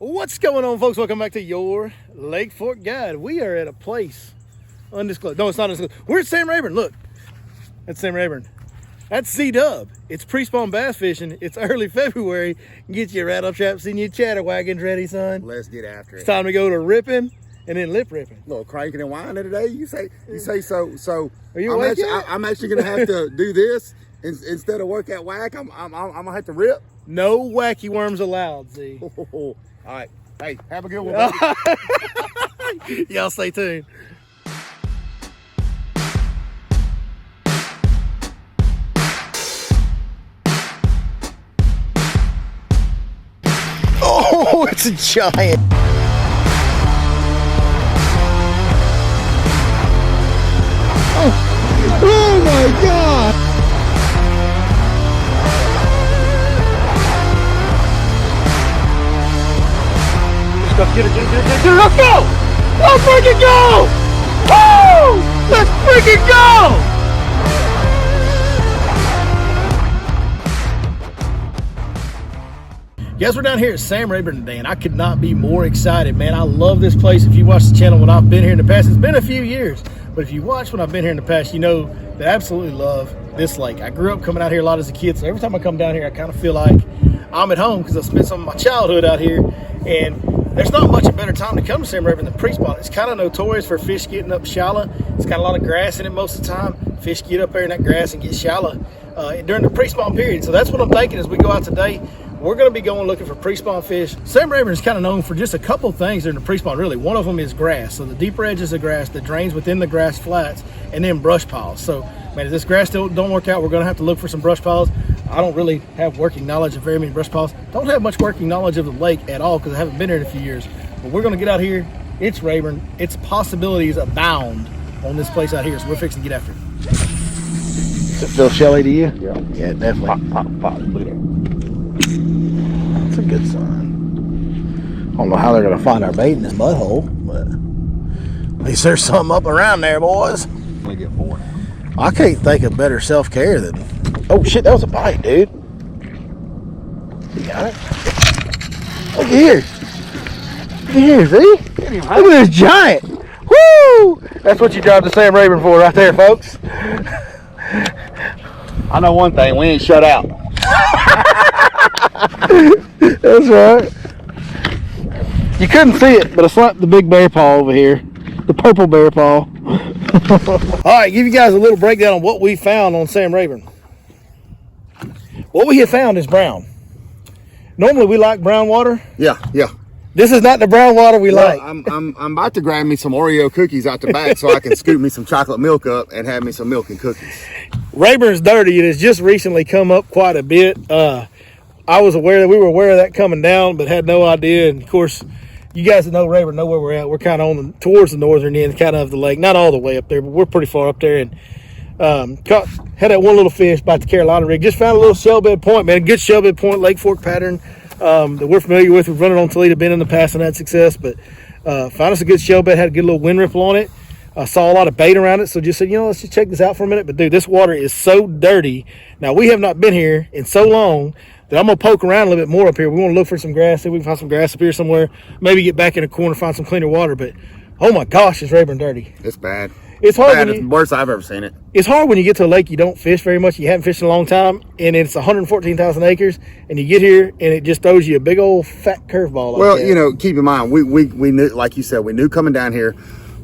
What's going on, folks? Welcome back to your Lake Fork Guide. We are at a place undisclosed. No, it's not undisclosed. We're at Sam Rayburn. Look, that's Sam Rayburn. That's C-Dub. It's Prespawn bass fishing. It's early February. Get your rattle traps and your chatterwagons ready, son. Let's get after it. It's time to go to ripping and then lip ripping. A little cranking and whining today. You say so. So are you awake yet? I'm actually gonna have to do this instead of work at whack. I'm gonna have to rip. No wacky worms allowed, Z. All right. Hey, have a good one, baby. Y'all stay tuned. Oh, it's a giant. Oh my God. Get it, let's go! Let's freaking go! Woo! Let's freaking go! Guys, we're down here at Sam Rayburn today, and I could not be more excited, man. I love this place. If you watch the channel when I've been here in the past, it's been a few years, but if you watch when I've been here in the past, you know that I absolutely love this lake. I grew up coming out here a lot as a kid, so every time I come down here, I kind of feel like I'm at home because I spent some of my childhood out here, and there's not much a better time to come to Sam Rayburn than Prespawn. It's kind of notorious for fish getting up shallow. It's got a lot of grass in it most of the time. Fish get up there in that grass and get shallow during the Prespawn period. So that's what I'm thinking as we go out today. We're going to be going looking for Prespawn fish. Sam Rayburn is kind of known for just a couple things during the Prespawn, really. One of them is grass. So the deeper edges of grass that drains within the grass flats, and then brush piles. So, man, if this grass still don't work out, we're going to have to look for some brush piles. I don't really have working knowledge of very many brush piles. Don't have much working knowledge of the lake at all because I haven't been here in a few years. But we're going to get out here. It's Rayburn. Its possibilities abound on this place out here, so we're fixing to get after it. Does it feel shelly to you? Yeah. Yeah, definitely. Pop. Look at it. That's a good sign. I don't know how they're going to find our bait in this mud hole, but at least there's something up around there, boys. We get 4. I can't think of better self-care than... Oh, shit, that was a bite, dude. You got it? Look here. Look here, see? Look at this giant. Woo! That's what you drive to Sam Rayburn for right there, folks. I know one thing. We ain't shut out. That's right. You couldn't see it, but I slapped the big bear paw over here. The purple bear paw. All right, give you guys a little breakdown on what we found on Sam Rayburn. What we have found is brown. Normally we like brown water. Yeah. This is not the brown water we like. I'm about to grab me some Oreo cookies out the back so I can scoop me some chocolate milk up and have me some milk and cookies. Rayburn's dirty. It has just recently come up quite a bit. I was aware that we were aware of that coming down, but had no idea. And of course, you guys that know Rayburn know where we're at. We're kind of towards the northern end, kind of the lake. Not all the way up there, but we're pretty far up there. And had that one little fish by the Carolina rig. Just found a little shellbed point, man. Good shellbed point, Lake Fork pattern that we're familiar with. We've run it on Toledo Bend in the past and had success. But found us a good shellbed, had a good little wind ripple on it. I saw a lot of bait around it, so just said, let's just check this out for a minute. But dude, this water is so dirty. Now, we have not been here in so long that I'm going to poke around a little bit more up here. We want to look for some grass, see if we can find some grass up here somewhere. Maybe get back in a corner, find some cleaner water. But, oh my gosh, is Rayburn dirty. It's bad. It's hard. It's the worst I've ever seen it. It's hard when you get to a lake you don't fish very much. You haven't fished in a long time, and it's 114,000 acres, and you get here, and it just throws you a big old fat curveball. Like well, that. Keep in mind, we knew, like you said, we knew coming down here.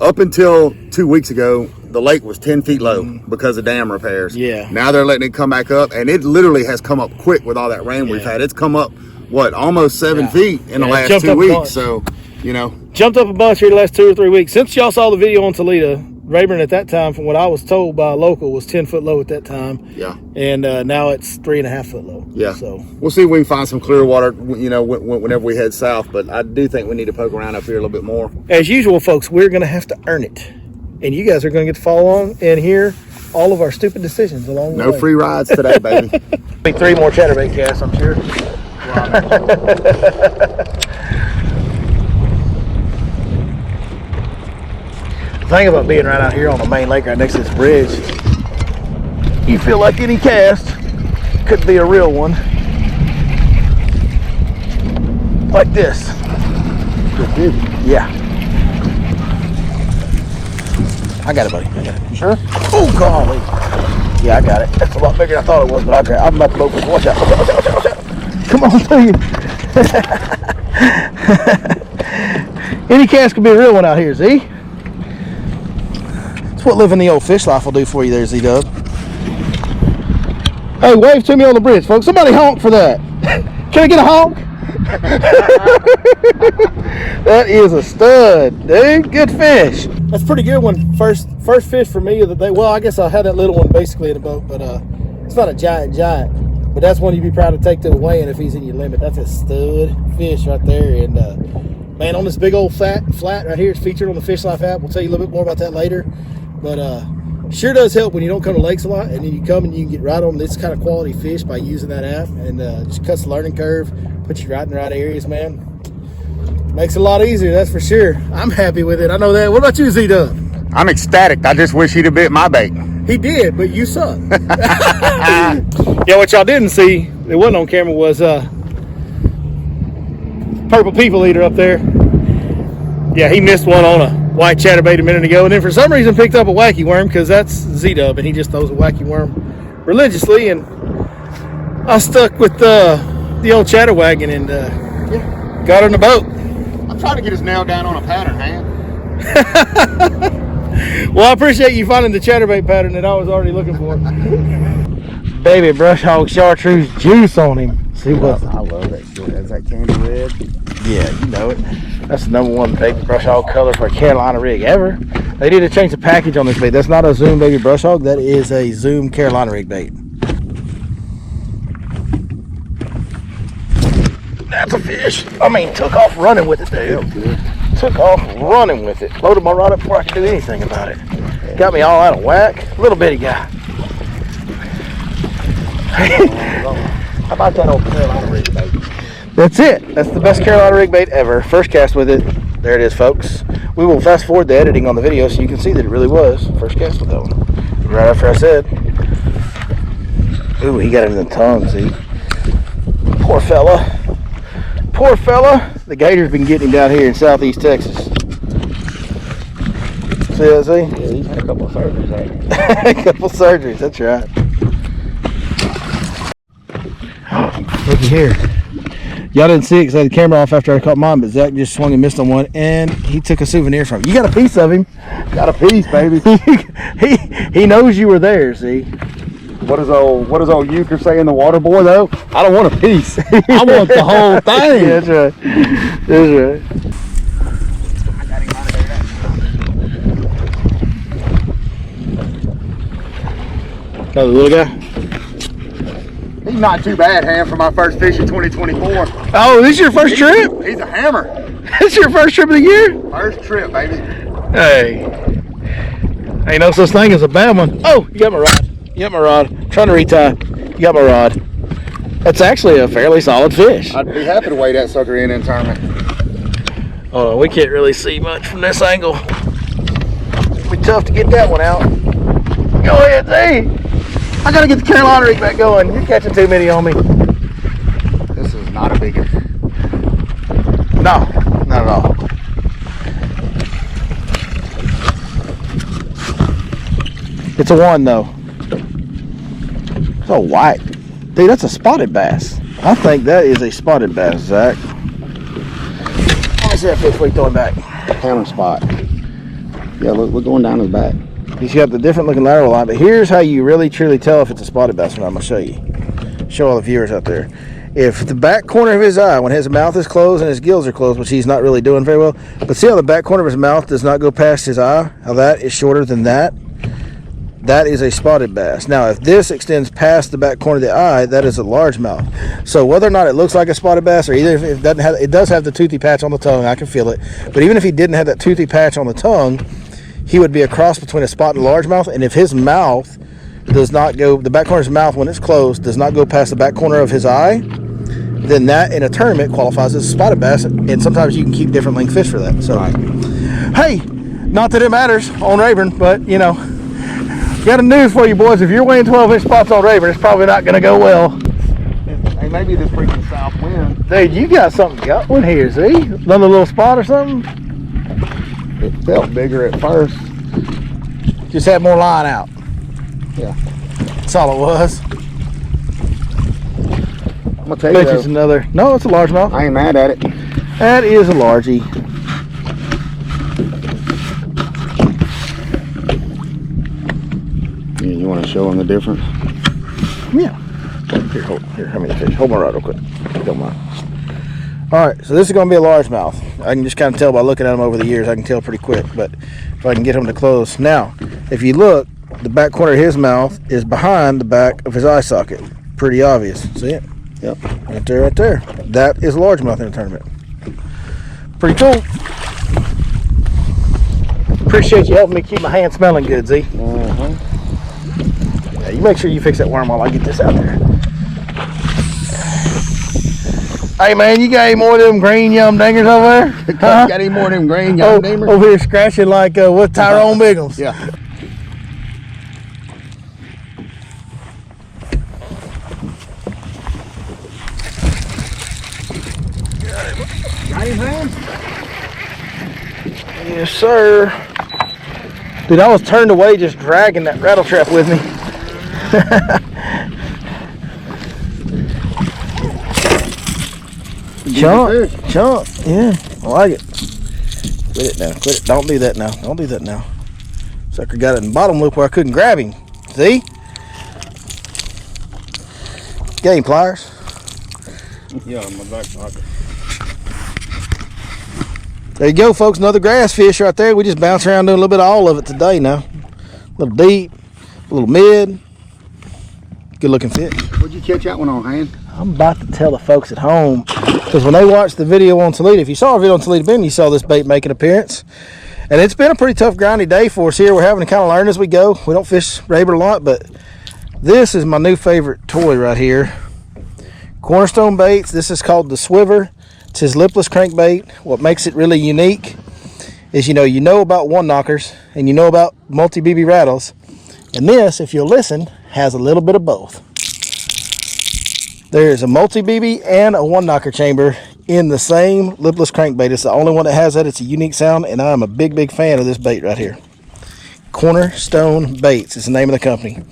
Up until 2 weeks ago, the lake was 10 feet low because of dam repairs. Yeah. Now they're letting it come back up, and it literally has come up quick with all that rain we've had. It's come up, almost 7 feet in the last 2 weeks. So, Jumped up a bunch here the last 2 or 3 weeks. Since y'all saw the video on Toledo, Rayburn at that time, from what I was told by a local, was 10 foot low at that time. Yeah. And now it's 3.5 foot low. Yeah. So we'll see if we can find some clear water, whenever we head south. But I do think we need to poke around up here a little bit more. As usual, folks, we're going to have to earn it. And you guys are going to get to follow along and hear all of our stupid decisions along the way. No free rides today, baby. 3 more chatterbait casts, I'm sure. The thing about being right out here on the main lake right next to this bridge, you feel like any cast could be a real one. Like this. Just did. Yeah. I got it, buddy. I got it. You sure? Oh, golly. Yeah, I got it. That's a lot bigger than I thought it was, but I'm about to boat this. Watch out. Watch out. Watch out. Watch out. Come on, to you. Any cast could be a real one out here, Z. That's what living the old fish life will do for you there, Z-Dub. Hey, wave to me on the bridge, folks. Somebody honk for that. Can I get a honk? That is a stud, dude. Good fish. That's pretty good one. First fish for me of the day. Well, I guess I had that little one basically in the boat, but it's not a giant. But that's one you'd be proud to take to the weigh-in if he's in your limit. That's a stud fish right there. And man, on this big old flat right here, it's featured on the Fish Life app. We'll tell you a little bit more about that later. But sure does help when you don't come to lakes a lot, and then you come and you can get right on this kind of quality fish by using that app, and just cuts the learning curve, puts you right in the right areas, man. Makes it a lot easier, that's for sure. I'm happy with it. I know that. What about you, Z-Dub? I'm ecstatic. I just wish he'd have bit my bait. He did, but you suck. Yeah, what y'all didn't see, it wasn't on camera, was purple people eater up there. Yeah, he missed one on a white chatterbait a minute ago, and then for some reason picked up a wacky worm, because that's Z-Dub, and he just throws a wacky worm religiously, and I stuck with the old chatterwagon and yeah, got her in the boat. I'm trying to get his nail down on a pattern, man. Well, I appreciate you finding the chatterbait pattern that I was already looking for. Baby brush hog chartreuse juice on him. See what? I love that shit. That's that candy red. Yeah, you know it. That's the #1 baby brush hog color for a Carolina rig ever. They need to change the package on this bait. That's not a Zoom baby brush hog. That is a Zoom Carolina rig bait. That's a fish. I mean, took off running with it, dude. Took off running with it. Loaded my rod up before I could do anything about it. Got me all out of whack. Little bitty guy. How about that old Carolina rig bait? That's it. That's the best Carolina rig bait ever. First cast with it. There it is, folks. We will fast forward the editing on the video so you can see that it really was first cast with that one. Right after I said. Ooh, he got it in the tongue, see? Poor fella. Poor fella. The gator's been getting him down here in southeast Texas. See that, see? Yeah, he's had a couple of surgeries, ain't he? A couple surgeries, that's right. Looky here. Y'all didn't see it because I had the camera off after I caught mine, but Zach just swung and missed on one, and he took a souvenir from you. You got a piece of him. Got a piece, baby. he knows you were there, see? What does old Euchre say in the water boy, though? I don't want a piece. I want the whole thing. Yeah, that's right. That's right. I got him out of there. Another little guy. He's not too bad, Ham, for my first fish in 2024. Oh, this is your first trip? He's a hammer. This is your first trip of the year? First trip, baby. Hey. Ain't no such thing as a bad one. Oh, you got my rod. You got my rod. I'm trying to retie. You got my rod. That's actually a fairly solid fish. I'd be happy to weigh that sucker in tournament. Oh, we can't really see much from this angle. It'll be tough to get that one out. Go ahead, Z. I gotta get the Carolina rig back going. You're catching too many on me. This is not a biggie. No, not at all. It's a 1 though. It's a white. Dude, that's a spotted bass. I think that is a spotted bass, Zach. Let me see that fish before you throw it back. Counter spot. Yeah, look going down his back. He's got the different looking lateral line, but here's how you really truly tell if it's a spotted bass or not. I'm gonna show you. Show all the viewers out there. If the back corner of his eye, when his mouth is closed and his gills are closed, which he's not really doing very well, but see how the back corner of his mouth does not go past his eye? How that is shorter than that? That is a spotted bass. Now, if this extends past the back corner of the eye, that is a largemouth. So whether or not it looks like a spotted bass, or either if it doesn't have, it does have the toothy patch on the tongue, I can feel it. But even if he didn't have that toothy patch on the tongue, he would be a cross between a spot and a largemouth. And if his mouth does not go, the back corner of his mouth when it's closed does not go past the back corner of his eye, then that in a tournament qualifies as a spotted bass. And sometimes you can keep different length fish for that. So, hey, not that it matters on Rayburn, but you know, got a news for you boys. If you're weighing 12-inch spots on Rayburn, it's probably not going to go well. Hey, maybe this freaking south wind. Dude, you got something going here, see? Another little spot or something? It felt bigger at first. Just had more line out. Yeah. That's all it was. I'm gonna tell you Bet though, it's another. No, it's a largemouth. I ain't mad at it. That is a largie. Yeah, you want to show them the difference? Yeah. Here, hand me the fish. Hold my rod real quick. Don't mind. All right, so this is going to be a largemouth. I can just kind of tell by looking at them over the years. I can tell pretty quick, but if I can get him to close. Now, if you look, the back corner of his mouth is behind the back of his eye socket. Pretty obvious. See it? Yep. Right there, right there. That is largemouth in a tournament. Pretty cool. Appreciate you helping me keep my hand smelling good, Z. Yeah, you make sure you fix that worm while I get this out there. Hey man, you got any more of them green yum dingers over there? Huh? Got any more of them green yum dingers? Over here scratching like with Tyrone Biggums. Yeah. Got him, man? Yes, sir. Dude, I was turned away just dragging that rattle trap with me. Chunk, yeah, I like it. Quit it now, quit it. Don't do that now. Don't do that now. Sucker got it in the bottom loop where I couldn't grab him. See? Got any pliers? Yeah, in my back pocket. There you go, folks. Another grass fish right there. We just bounce around doing a little bit of all of it today now. A little deep, a little mid. Good looking fish. What'd you catch that one on, hand? I'm about to tell the folks at home, because when they watched the video on Toledo, if you saw a video on Toledo Bend, you saw this bait make an appearance. And it's been a pretty tough, grindy day for us here. We're having to kind of learn as we go. We don't fish Rayburn a lot, but this is my new favorite toy right here. Cornerstone Baits. This is called the Swiver. It's his lipless crankbait. What makes it really unique is, you know about one knockers and you know about multi-BB rattles. And this, if you'll listen, has a little bit of both. There's a multi-BB and a one knocker chamber in the same lipless crankbait. It's the only one that has that. It's a unique sound, and I'm a big, big fan of this bait right here. Cornerstone Baits is the name of the company.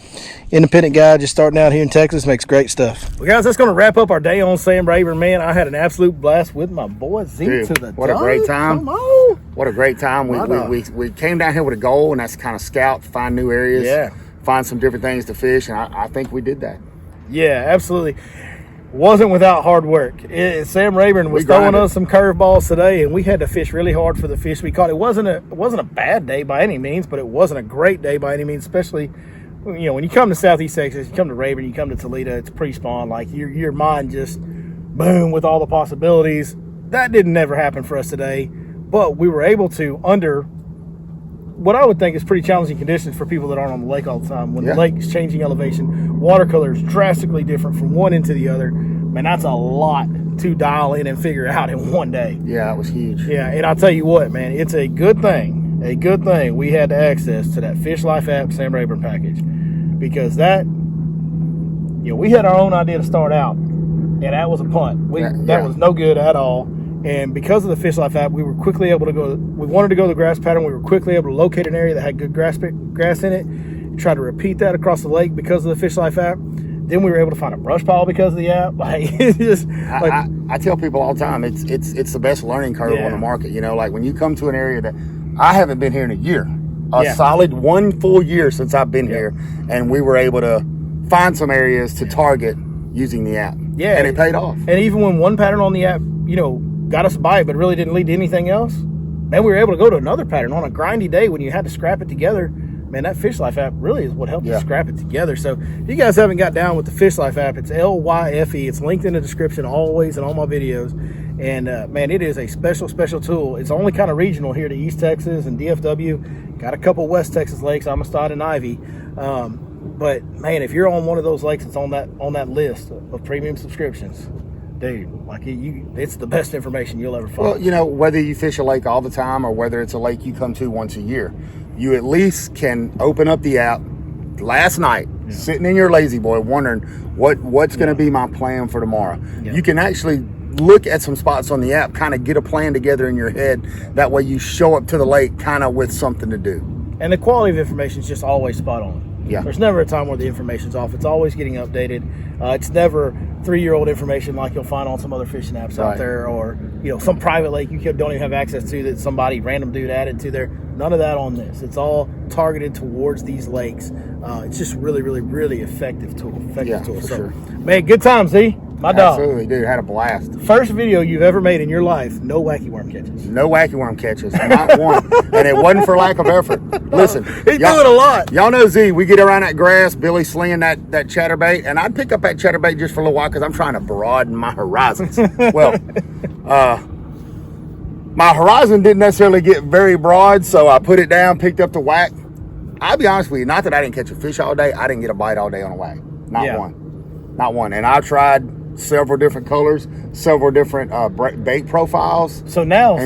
Independent guy just starting out here in Texas, makes great stuff. Well, guys, that's going to wrap up our day on Sam Rayburn. Man, I had an absolute blast with my boy Z. Dude, to the what a great time. Come on. What a great time. We came down here with a goal, and that's kind of scout, find new areas, yeah, find some different things to fish, and I think we did that. Yeah, absolutely. Wasn't without hard work. Sam Rayburn was throwing us some curveballs today, and we had to fish really hard for the fish we caught. It wasn't a bad day by any means, but it wasn't a great day by any means, especially, you know, when you come to Southeast Texas, you come to Rayburn, you come to Toledo, it's Prespawn. Like your mind just boom with all the possibilities. That didn't never happen for us today, but we were able to, under what I would think is pretty challenging conditions for people that aren't on the lake all the time. When the lake is changing elevation, water color is drastically different from one end to the other. Man, that's a lot to dial in and figure out in one day. Yeah, it was huge. Yeah, and I'll tell you what, man, it's a good thing we had access to that Fish Life app Sam Rayburn package, because that, you know, we had our own idea to start out, and that was a punt. That was no good at all. And because of the Fish Life app, we were quickly able to go. We wanted to go the grass pattern. We were quickly able to locate an area that had good grass in it. Try to repeat that across the lake because of the Fish Life app. Then we were able to find a brush pile because of the app. Like, it's just like, I tell people all the time, it's the best learning curve on the market. You know, like when you come to an area that I haven't been here in a year, solid 1 full year since I've been here, and we were able to find some areas to target using the app. Yeah, and it paid off. And even when one pattern on the app, you know, got us a bite, but really didn't lead to anything else, man, we were able to go to another pattern on a grindy day when you had to scrap it together. Man, that Fish Life app really is what helped you scrap it together. So if you guys haven't got down with the Fish Life app, it's LYFE. It's linked in the description always in all my videos. And man, it is a special tool. It's only kind of regional here to East Texas and DFW. Got a couple West Texas lakes, Amistad and Ivy. But man, if you're on one of those lakes that's on that list of premium subscriptions, dude, like it's the best information you'll ever find. Well, you know, whether you fish a lake all the time or whether it's a lake you come to once a year, you at least can open up the app, last night, sitting in your lazy boy, wondering what's going to be my plan for tomorrow. Yeah. You can actually look at some spots on the app, kind of get a plan together in your head. That way you show up to the lake kind of with something to do. And the quality of information is just always spot on. Yeah. There's never a time where the information's off. It's always getting updated. It's never 3-year-old information like you'll find on some other fishing apps out there, or some private lake you don't even have access to that somebody random dude added to there. None of that on this. It's all targeted towards these lakes. It's just really, really, really effective tool. For sure. Man, good time, Z. My dog. Absolutely, dude. Had a blast. First video you've ever made in your life, no wacky worm catches. No wacky worm catches. Not one. And it wasn't for lack of effort. Listen. He's doing a lot. Y'all know Z. We get around that grass, Billy slinging that chatterbait, and I'd pick up that chatterbait just for a little while because I'm trying to broaden my horizons. Well, my horizon didn't necessarily get very broad, so I put it down, picked up the whack. I'll be honest with you, not that I didn't catch a fish all day, I didn't get a bite all day on a whack. Not one. And I tried several different colors, several different bait profiles. So now,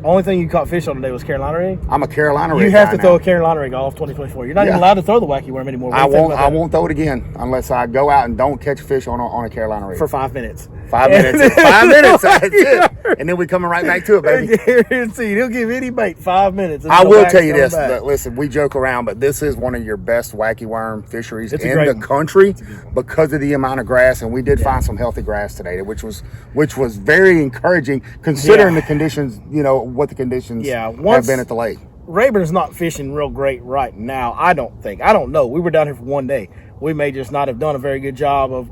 only thing you caught fish on today was Carolina rig? I'm a Carolina rig. You have to throw a Carolina rig all of 2024. You're not even allowed to throw the wacky worm anymore. I won't throw it again unless I go out and don't catch fish on a Carolina rig. For 5 minutes. 5 minutes. 5 minutes. That's it. And then we're coming right back to it, baby. Guaranteed. He'll give any bait 5 minutes. I will tell you this. Listen, we joke around, but this is one of your best wacky worm fisheries in the country because of the amount of grass. And we did find some healthy grass today, which was very encouraging considering the conditions, what the conditions have been at the lake. Rayburn's not fishing real great right now, I don't think. I don't know. We were down here for one day. We may just not have done a very good job of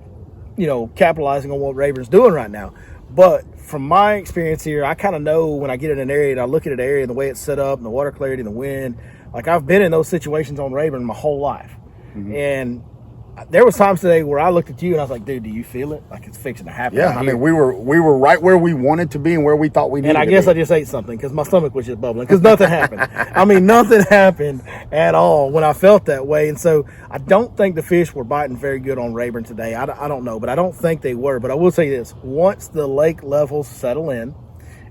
capitalizing on what Rayburn's doing right now. But from my experience here, I kind of know when I get in an area and I look at an area and the way it's set up and the water clarity and the wind, like I've been in those situations on Rayburn my whole life. And there was times today where I looked at you and I was like, dude, do you feel it? Like it's fixing to happen. Yeah, I mean, we were right where we wanted to be and where we thought we needed to be. And I guess I just ate something because my stomach was just bubbling because nothing happened. I mean, nothing happened at all when I felt that way. And so I don't think the fish were biting very good on Rayburn today. I don't know, but I don't think they were. But I will say this, once the lake levels settle in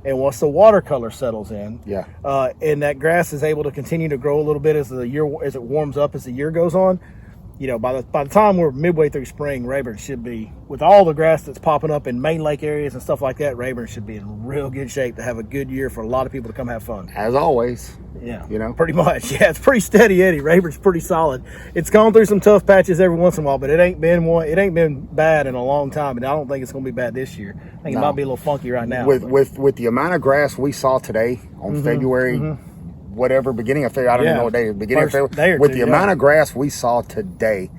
and once the watercolor settles in, and that grass is able to continue to grow a little bit as it warms up as the year goes on, by the time we're midway through spring, Rayburn should be, with all the grass that's popping up in main lake areas and stuff like that, Rayburn should be in real good shape to have a good year for a lot of people to come have fun. As always. Yeah. Pretty much. Yeah, it's pretty steady Eddie. Rayburn's pretty solid. It's gone through some tough patches every once in a while, but it ain't been bad in a long time, and I don't think it's gonna be bad this year. I think it might be a little funky right now. With the amount of grass we saw today on February beginning of February, I don't even know what day, beginning of February, with the amount of grass we saw today,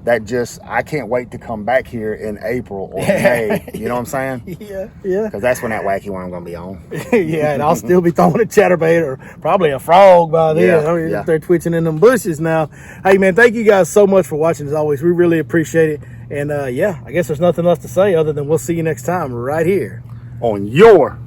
that I can't wait to come back here in April or May. You know what I'm saying? Yeah. Because that's when that wacky worm going to be on. And I'll still be throwing a chatterbait or probably a frog by then. They're twitching in them bushes now. Hey, man, thank you guys so much for watching as always. We really appreciate it. And, I guess there's nothing else to say other than we'll see you next time right here on your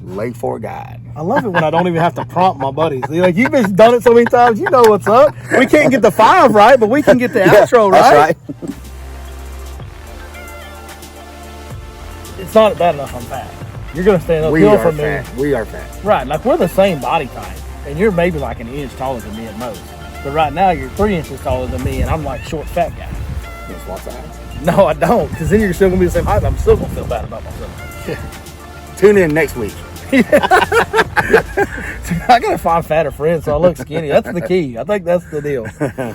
Lake Fork Guide. I love it when I don't even have to prompt my buddies. They're like, you've been done it so many times, you know what's up. We can't get the 5 right, but we can get the outro right. That's right. It's not bad enough I'm fat. You're going to stand uphill from me. We are fat. Right, like we're the same body type, and you're maybe like an inch taller than me at most. But right now, you're 3 inches taller than me, and I'm like short, fat guy. You want to swap sides? No, I don't, because then you're still going to be the same height. I'm still going to feel bad about myself. Tune in next week. I gotta find fatter friends so I look skinny. That's the key. I think that's the deal.